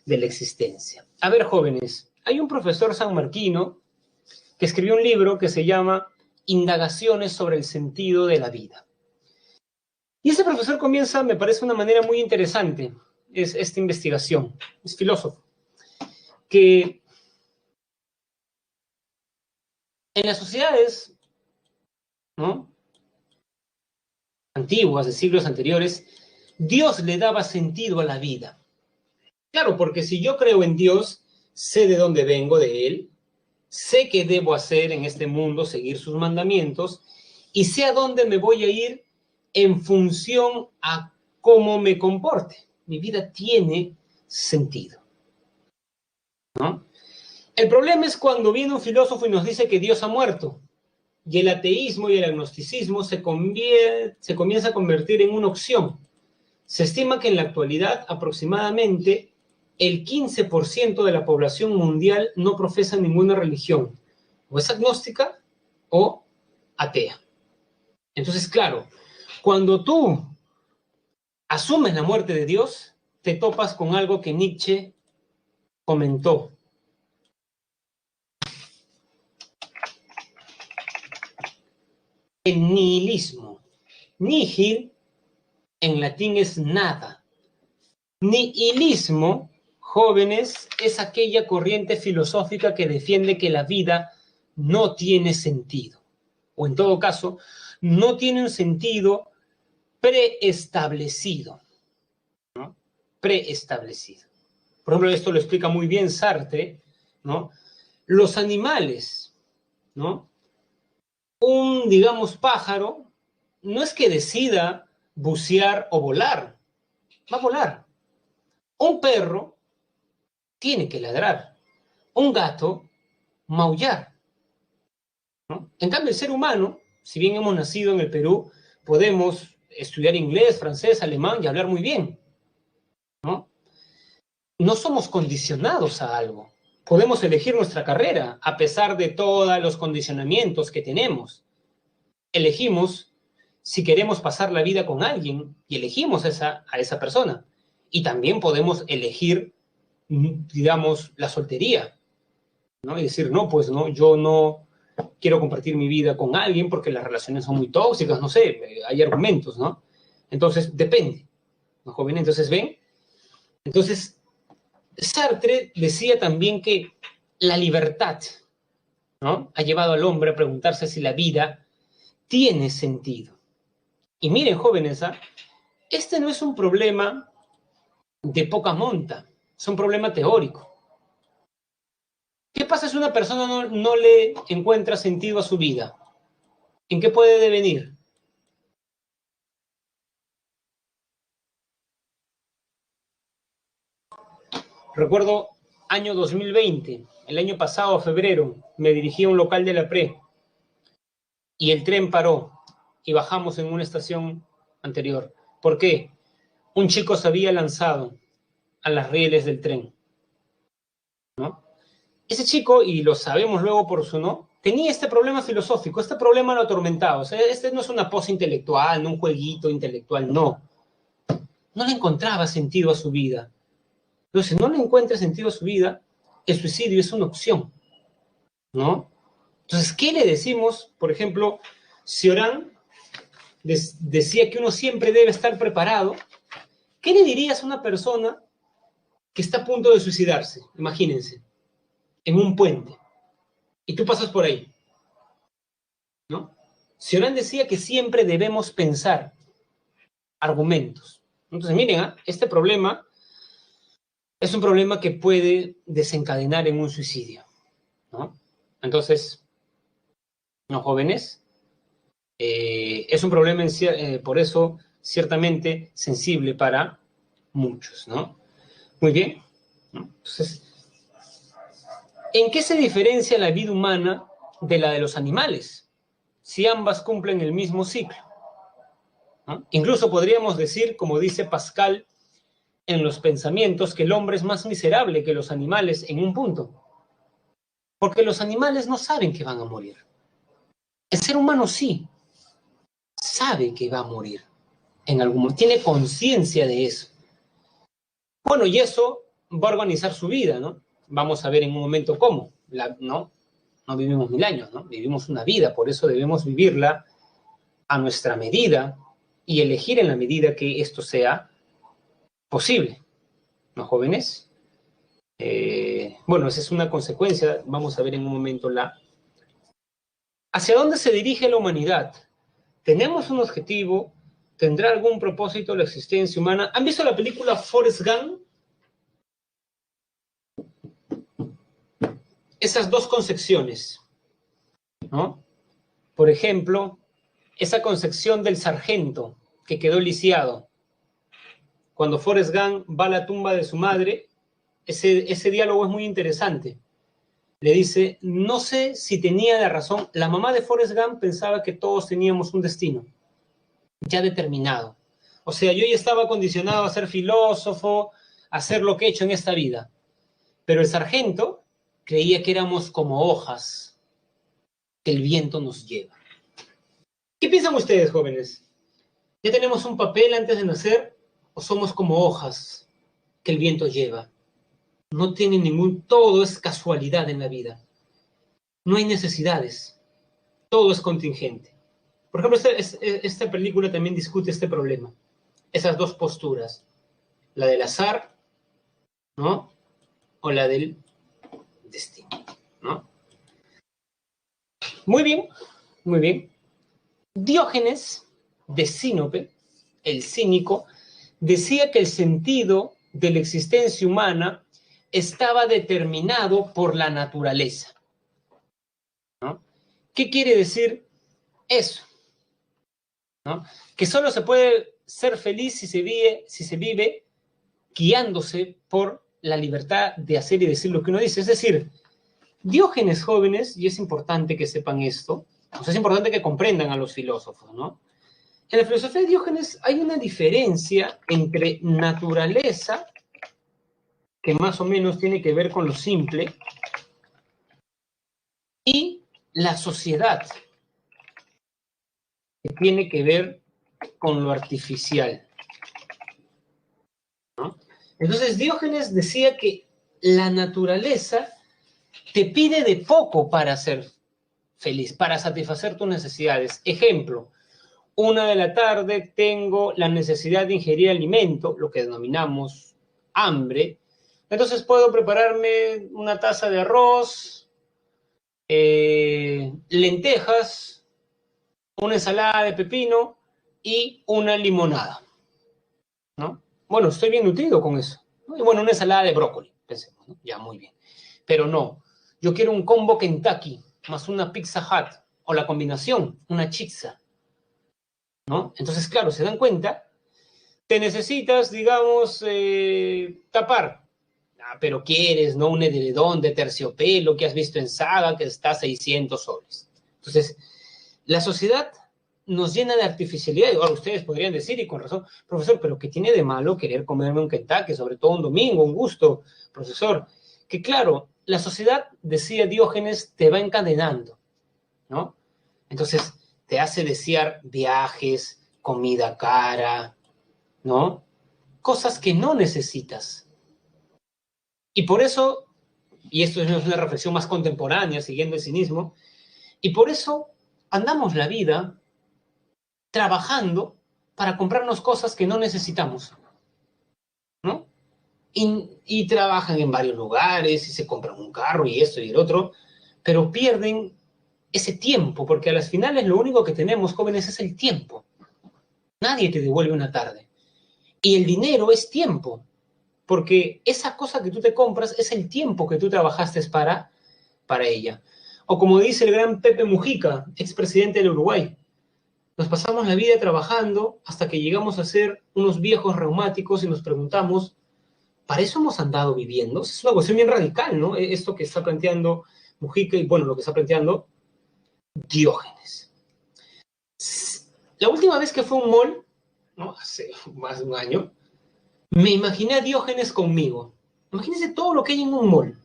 de la existencia. A ver, jóvenes, hay un profesor sanmarquino que escribió un libro que se llama Indagaciones sobre el sentido de la vida. Y ese profesor comienza, me parece, una manera muy interesante, es esta investigación, es filósofo, que en las sociedades, ¿no?, antiguas, de siglos anteriores, Dios le daba sentido a la vida. Claro, porque si yo creo en Dios, sé de dónde vengo de Él, sé qué debo hacer en este mundo, seguir sus mandamientos, y sé a dónde me voy a ir en función a cómo me comporte. Mi vida tiene sentido, ¿no? El problema es cuando viene un filósofo y nos dice que Dios ha muerto, y el ateísmo y el agnosticismo se comienza a convertir en una opción. Se estima que en la actualidad aproximadamente el 15% de la población mundial no profesa ninguna religión, o es agnóstica o atea. Entonces, claro, cuando tú asumes la muerte de Dios, te topas con algo que Nietzsche comentó. El nihilismo. Nihil en latín es nada. Nihilismo, jóvenes, es aquella corriente filosófica que defiende que la vida no tiene sentido. O en todo caso, no tiene un sentido preestablecido, ¿no? Preestablecido. Por ejemplo, esto lo explica muy bien Sartre, ¿no? Los animales, ¿no? Un, digamos, pájaro, no es que decida bucear o volar, va a volar. Un perro tiene que ladrar. Un gato, maullar, ¿no? En cambio, el ser humano, si bien hemos nacido en el Perú, podemos estudiar inglés, francés, alemán y hablar muy bien, ¿no? No somos condicionados a algo. Podemos elegir nuestra carrera a pesar de todos los condicionamientos que tenemos. Elegimos si queremos pasar la vida con alguien y elegimos a esa persona. Y también podemos elegir, digamos, la soltería, ¿no? Y decir, no, pues no, yo no quiero compartir mi vida con alguien porque las relaciones son muy tóxicas, no sé, hay argumentos, ¿no? Entonces, depende, ¿no, joven? Entonces, ¿ven? Entonces, Sartre decía también que la libertad, ¿no?, ha llevado al hombre a preguntarse si la vida tiene sentido. Y miren, jóvenes, ¿ah?, este no es un problema de poca monta, es un problema teórico. ¿Qué pasa si una persona no le encuentra sentido a su vida? ¿En qué puede devenir? Recuerdo año 2020, el año pasado, febrero, me dirigí a un local de la PRE y el tren paró y bajamos en una estación anterior. ¿Por qué? Un chico se había lanzado a las rieles del tren, ¿no? Ese chico, y lo sabemos luego por su no, tenía este problema filosófico, este problema lo atormentaba. O sea, este no es una pose intelectual, no un jueguito intelectual, no. No le encontraba sentido a su vida. Entonces, no le encuentra sentido a su vida, el suicidio es una opción, ¿no? Entonces, ¿qué le decimos? Por ejemplo, Cioran decía que uno siempre debe estar preparado. ¿Qué le dirías a una persona que está a punto de suicidarse? Imagínense, en un puente, y tú pasas por ahí, ¿no? Cioran decía que siempre debemos pensar argumentos, Entonces, miren, este problema es un problema que puede desencadenar en un suicidio, ¿no? Entonces, los jóvenes, es un problema, por eso, ciertamente sensible para muchos, ¿no? Muy bien, ¿no? Entonces, ¿en qué se diferencia la vida humana de la de los animales? Si ambas cumplen el mismo ciclo, ¿no? Incluso podríamos decir, como dice Pascal en Los Pensamientos, que el hombre es más miserable que los animales en un punto, porque los animales no saben que van a morir. El ser humano sí sabe que va a morir en algún momento, tiene conciencia de eso. Bueno, y eso va a organizar su vida, ¿no? Vamos a ver en un momento cómo, no vivimos 1000 años, ¿no? Vivimos una vida, por eso debemos vivirla a nuestra medida y elegir en la medida que esto sea posible, ¿no, jóvenes? Bueno, esa es una consecuencia, vamos a ver en un momento ¿Hacia dónde se dirige la humanidad? ¿Tenemos un objetivo? ¿Tendrá algún propósito la existencia humana? ¿Han visto la película Forrest Gump? Esas dos concepciones, ¿no? Por ejemplo, esa concepción del sargento que quedó lisiado. Cuando Forrest Gump va a la tumba de su madre, ese diálogo es muy interesante. Le dice, no sé si tenía la razón. La mamá de Forrest Gump pensaba que todos teníamos un destino ya determinado. O sea, yo ya estaba condicionado a ser filósofo, a hacer lo que he hecho en esta vida. Pero el sargento creía que éramos como hojas que el viento nos lleva. ¿Qué piensan ustedes, jóvenes? ¿Ya tenemos un papel antes de nacer o somos como hojas que el viento lleva? No tiene todo es casualidad en la vida. No hay necesidades. Todo es contingente. Por ejemplo, esta película también discute este problema. Esas dos posturas. La del azar, ¿no? O la del destino, ¿no? Muy bien, muy bien. Diógenes de Sinope, el cínico, decía que el sentido de la existencia humana estaba determinado por la naturaleza, ¿no? ¿Qué quiere decir eso? ¿No? Que solo se puede ser feliz si se vive guiándose por la libertad de hacer y decir lo que uno dice. Es decir, Diógenes, jóvenes, y es importante que sepan esto, o sea, es importante que comprendan a los filósofos, ¿no? En la filosofía de Diógenes hay una diferencia entre naturaleza, que más o menos tiene que ver con lo simple, y la sociedad, que tiene que ver con lo artificial, ¿no? Entonces Diógenes decía que la naturaleza te pide de poco para ser feliz, para satisfacer tus necesidades. Ejemplo, 1 de la tarde tengo la necesidad de ingerir alimento, lo que denominamos hambre. Entonces puedo prepararme una taza de arroz, lentejas, una ensalada de pepino y una limonada, ¿no? Bueno, estoy bien nutrido con eso, ¿no? Y bueno, una ensalada de brócoli, pensemos, ¿no? Ya, muy bien. Pero no, yo quiero un combo Kentucky más una Pizza Hut, o la combinación, una chizza, ¿no? Entonces, claro, se dan cuenta, te necesitas, digamos, tapar, pero quieres, ¿no? Un edredón de terciopelo que has visto en Saga que está a 600 soles. Entonces, la sociedad nos llena de artificialidad. Y ahora ustedes podrían decir, y con razón, profesor, pero ¿qué tiene de malo querer comerme un Kentucky, sobre todo un domingo, un gusto, profesor? Que claro, la sociedad, decía Diógenes, te va encadenando, ¿no? Entonces, te hace desear viajes, comida cara, ¿no? Cosas que no necesitas. Y por eso, y esto es una reflexión más contemporánea, siguiendo el cinismo, y por eso andamos la vida trabajando para comprarnos cosas que no necesitamos, ¿no? Y trabajan en varios lugares, y se compran un carro, y esto y el otro, pero pierden ese tiempo, porque a las finales lo único que tenemos, jóvenes, es el tiempo. Nadie te devuelve una tarde. Y el dinero es tiempo, porque esa cosa que tú te compras es el tiempo que tú trabajaste para ella. O como dice el gran Pepe Mujica, expresidente del Uruguay, nos pasamos la vida trabajando hasta que llegamos a ser unos viejos reumáticos y nos preguntamos, ¿para eso hemos andado viviendo? Es una cuestión bien radical, ¿no? Esto que está planteando Mujica y, bueno, lo que está planteando Diógenes. La última vez que fue a un mall, ¿no? Hace más de un año, me imaginé a Diógenes conmigo. Imagínense todo lo que hay en un mall,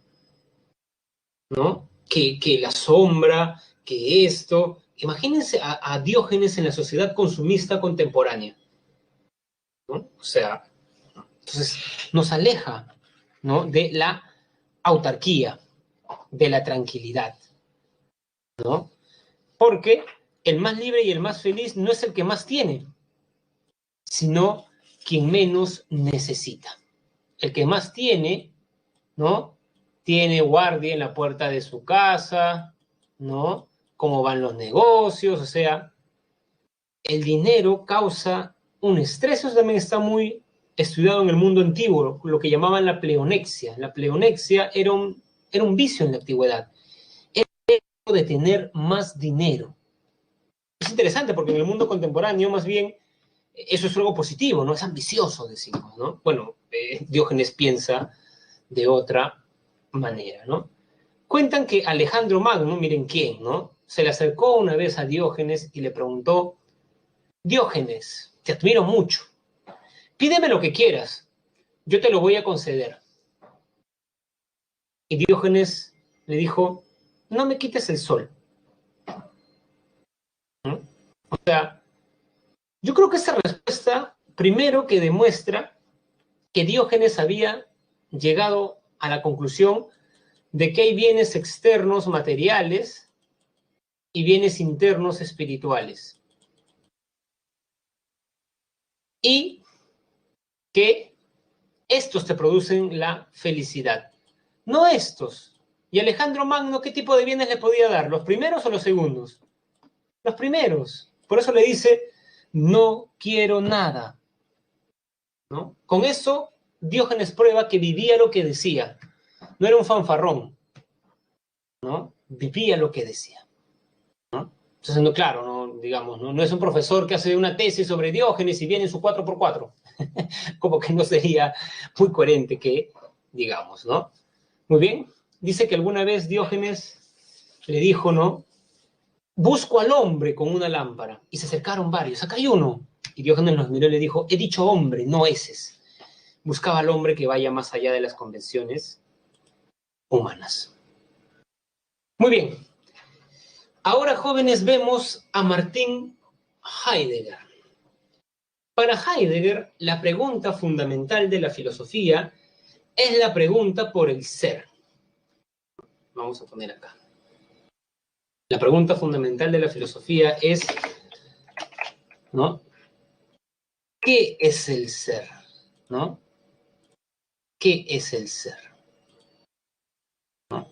¿no? Que la sombra, que esto. Imagínense a Diógenes en la sociedad consumista contemporánea, ¿no? O sea, entonces nos aleja, ¿no? De la autarquía, de la tranquilidad, ¿no? Porque el más libre y el más feliz no es el que más tiene, sino quien menos necesita. El que más tiene, ¿no? Tiene guardia en la puerta de su casa, ¿no? Cómo van los negocios, o sea, el dinero causa un estrés. Eso también está muy estudiado en el mundo antiguo, lo que llamaban la pleonexia. La pleonexia era un vicio en la antigüedad, era el de tener más dinero. Es interesante porque en el mundo contemporáneo, más bien, eso es algo positivo, ¿no? Es ambicioso, decimos, ¿no? Bueno, Diógenes piensa de otra manera, ¿no? Cuentan que Alejandro Magno, miren quién, ¿no? Se le acercó una vez a Diógenes y le preguntó, Diógenes, te admiro mucho, pídeme lo que quieras, yo te lo voy a conceder. Y Diógenes le dijo, no me quites el sol. ¿no? O sea, yo creo que esa respuesta, primero que demuestra que Diógenes había llegado a la conclusión de que hay bienes externos materiales y bienes internos espirituales. Y que estos te producen la felicidad, no estos. Y Alejandro Magno, ¿qué tipo de bienes le podía dar? ¿Los primeros o los segundos? Los primeros. Por eso le dice, no quiero nada. ¿No? Con eso, Diógenes prueba que vivía lo que decía. No era un fanfarrón, ¿no? Vivía lo que decía. ¿no? Entonces, no, claro, no, digamos, no es un profesor que hace una tesis sobre Diógenes y viene en su 4x4. Como que no sería muy coherente que, digamos, ¿no? Muy bien. Dice que alguna vez Diógenes le dijo, ¿no? Busco al hombre con una lámpara. Y se acercaron varios. Acá hay uno. Y Diógenes los miró y le dijo, he dicho hombre, no heces. Buscaba al hombre que vaya más allá de las convenciones humanas. Muy bien. Ahora, jóvenes, vemos a Martin Heidegger. Para Heidegger, la pregunta fundamental de la filosofía es la pregunta por el ser. Vamos a poner acá. La pregunta fundamental de la filosofía es, ¿no? ¿Qué es el ser? ¿No? ¿Qué es el ser? ¿No?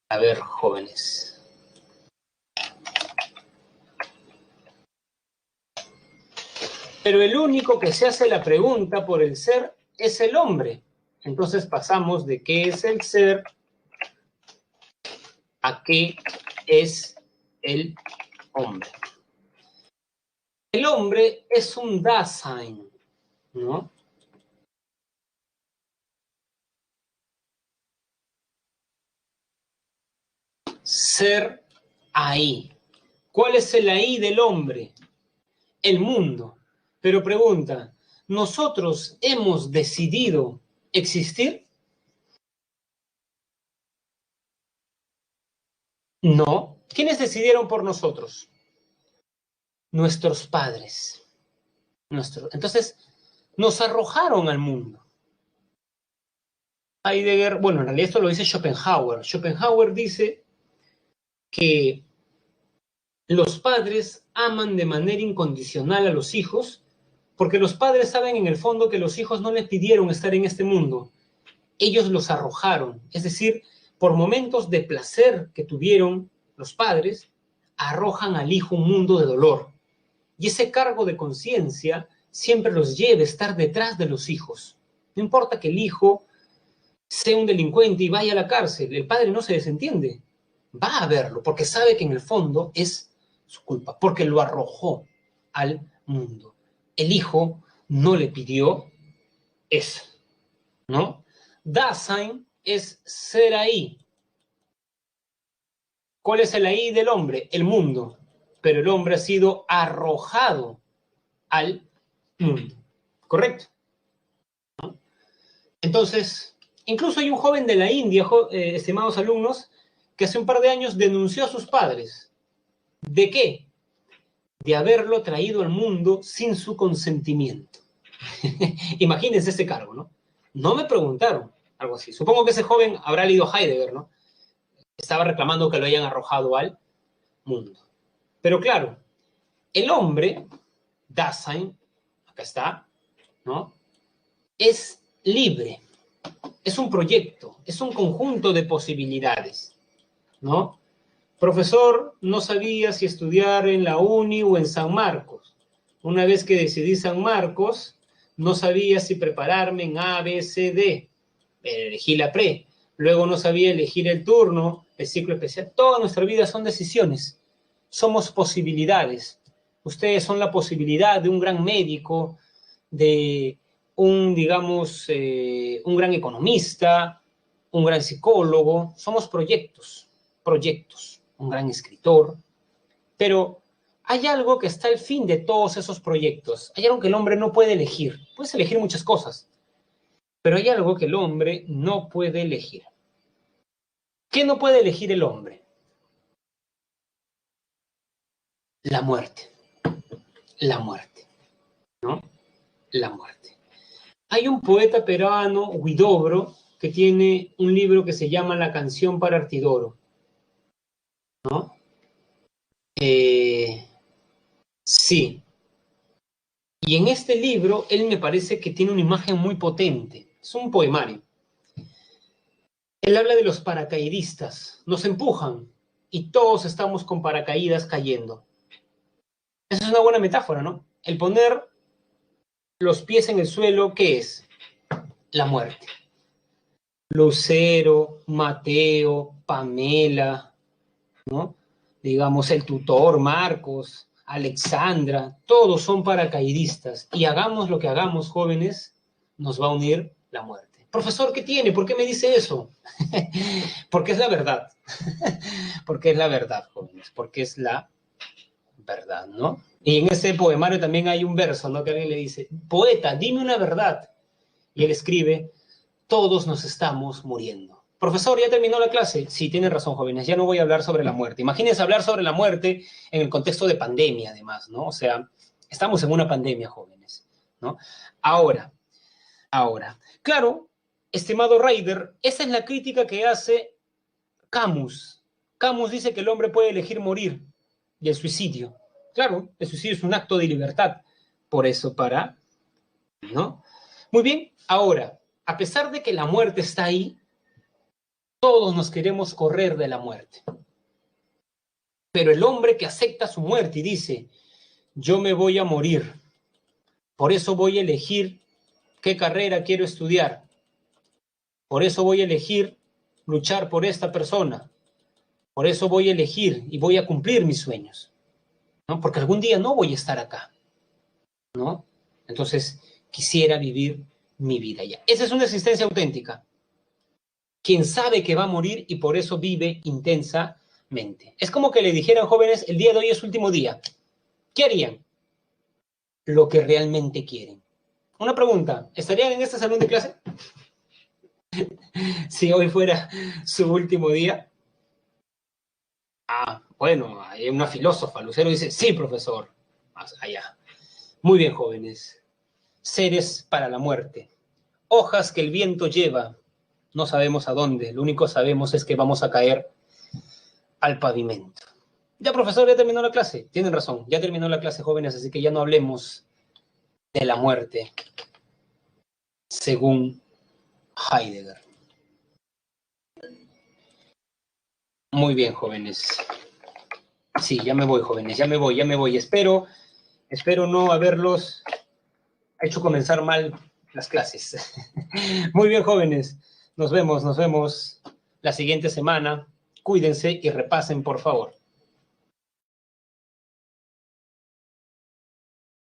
A ver, jóvenes. Pero el único que se hace la pregunta por el ser es el hombre. Entonces pasamos de qué es el ser a qué es el hombre. El hombre es un Dasein, ¿no? Ser ahí. ¿Cuál es el ahí del hombre? El mundo. Pero pregunta, ¿nosotros hemos decidido existir? No. ¿Quiénes decidieron por nosotros? Nuestros padres. Entonces, nos arrojaron al mundo. Heidegger, bueno, en realidad esto lo dice Schopenhauer. Schopenhauer dice que los padres aman de manera incondicional a los hijos porque los padres saben en el fondo que los hijos no les pidieron estar en este mundo. Ellos los arrojaron. Es decir, por momentos de placer que tuvieron los padres, arrojan al hijo un mundo de dolor. Y ese cargo de conciencia siempre los lleve a estar detrás de los hijos. No importa que el hijo sea un delincuente y vaya a la cárcel, el padre no se desentiende. Va a verlo porque sabe que en el fondo es su culpa, porque lo arrojó al mundo. El hijo no le pidió eso, ¿no? Dasein es ser ahí. ¿Cuál es el ahí del hombre? El mundo. Pero el hombre ha sido arrojado al mundo. ¿Correcto? ¿No? Entonces, incluso hay un joven de la India, estimados alumnos, que hace un par de años denunció a sus padres. ¿De qué? De haberlo traído al mundo sin su consentimiento. Imagínense ese cargo, ¿no? No me preguntaron, algo así. Supongo que ese joven habrá leído Heidegger, ¿no? Estaba reclamando que lo hayan arrojado al mundo. Pero claro, el hombre, Dasein, acá está, ¿no? Es libre, es un proyecto, es un conjunto de posibilidades, ¿no? Profesor, no sabía si estudiar en la Uni o en San Marcos. Una vez que decidí San Marcos, no sabía si prepararme en A, B, C, D. Elegí la pre. Luego no sabía elegir el turno, el ciclo especial. Toda nuestra vida son decisiones. Somos posibilidades. Ustedes son la posibilidad de un gran médico, de un, digamos, un gran economista, un gran psicólogo. Somos proyectos, un gran escritor. Pero hay algo que está al fin de todos esos proyectos. Hay algo que el hombre no puede elegir. Puedes elegir muchas cosas, pero hay algo que el hombre no puede elegir. ¿Qué no puede elegir el hombre? La muerte. La muerte, ¿no? La muerte. Hay un poeta peruano, Huidobro, que tiene un libro que se llama La canción para Artidoro, ¿no? Sí. Y en este libro, él me parece que tiene una imagen muy potente. Es un poemario. Él habla de los paracaidistas. Nos empujan y todos estamos con paracaídas cayendo. Esa es una buena metáfora, ¿no? El poner los pies en el suelo, ¿qué es? La muerte. Lucero, Mateo, Pamela, ¿no? Digamos, el tutor, Marcos, Alexandra, todos son paracaidistas. Y hagamos lo que hagamos, jóvenes, nos va a unir la muerte. Profesor, ¿qué tiene? ¿Por qué me dice eso? Porque es la verdad. Porque es la verdad, jóvenes. Porque es la verdad, ¿no? Y en ese poemario también hay un verso, ¿no? Que alguien le dice, poeta, dime una verdad. Y él escribe, todos nos estamos muriendo. Profesor, ¿ya terminó la clase? Sí, tiene razón, jóvenes, ya no voy a hablar sobre la muerte. Imagínense hablar sobre la muerte en el contexto de pandemia, además, ¿no? O sea, estamos en una pandemia, jóvenes, ¿no? Ahora, claro, estimado Ryder, esa es la crítica que hace Camus. Camus dice que el hombre puede elegir morir y el suicidio. Claro, el suicidio es un acto de libertad. Por eso ¿no? Muy bien, ahora, a pesar de que la muerte está ahí, todos nos queremos correr de la muerte. Pero el hombre que acepta su muerte y dice, yo me voy a morir, por eso voy a elegir qué carrera quiero estudiar, por eso voy a elegir luchar por esta persona, por eso voy a elegir y voy a cumplir mis sueños, ¿no? Porque algún día no voy a estar acá, ¿no? Entonces, quisiera vivir mi vida ya. Esa es una existencia auténtica. Quien sabe que va a morir y por eso vive intensamente. Es como que le dijeran, jóvenes, el día de hoy es su último día. ¿Qué harían? Lo que realmente quieren. Una pregunta, ¿estarían en este salón de clase? Si hoy fuera su último día. Ah, bueno, hay una filósofa, Lucero dice, sí, profesor. Allá. Muy bien, jóvenes. Seres para la muerte. Hojas que el viento lleva. No sabemos a dónde. Lo único que sabemos es que vamos a caer al pavimento. Ya, profesor, ya terminó la clase. Tienen razón, ya terminó la clase, jóvenes, así que ya no hablemos de la muerte según Heidegger. Muy bien, jóvenes. Sí, ya me voy, jóvenes, ya me voy. Espero no haberlos ha hecho comenzar mal las clases. Muy bien, jóvenes. Nos vemos la siguiente semana. Cuídense y repasen, por favor.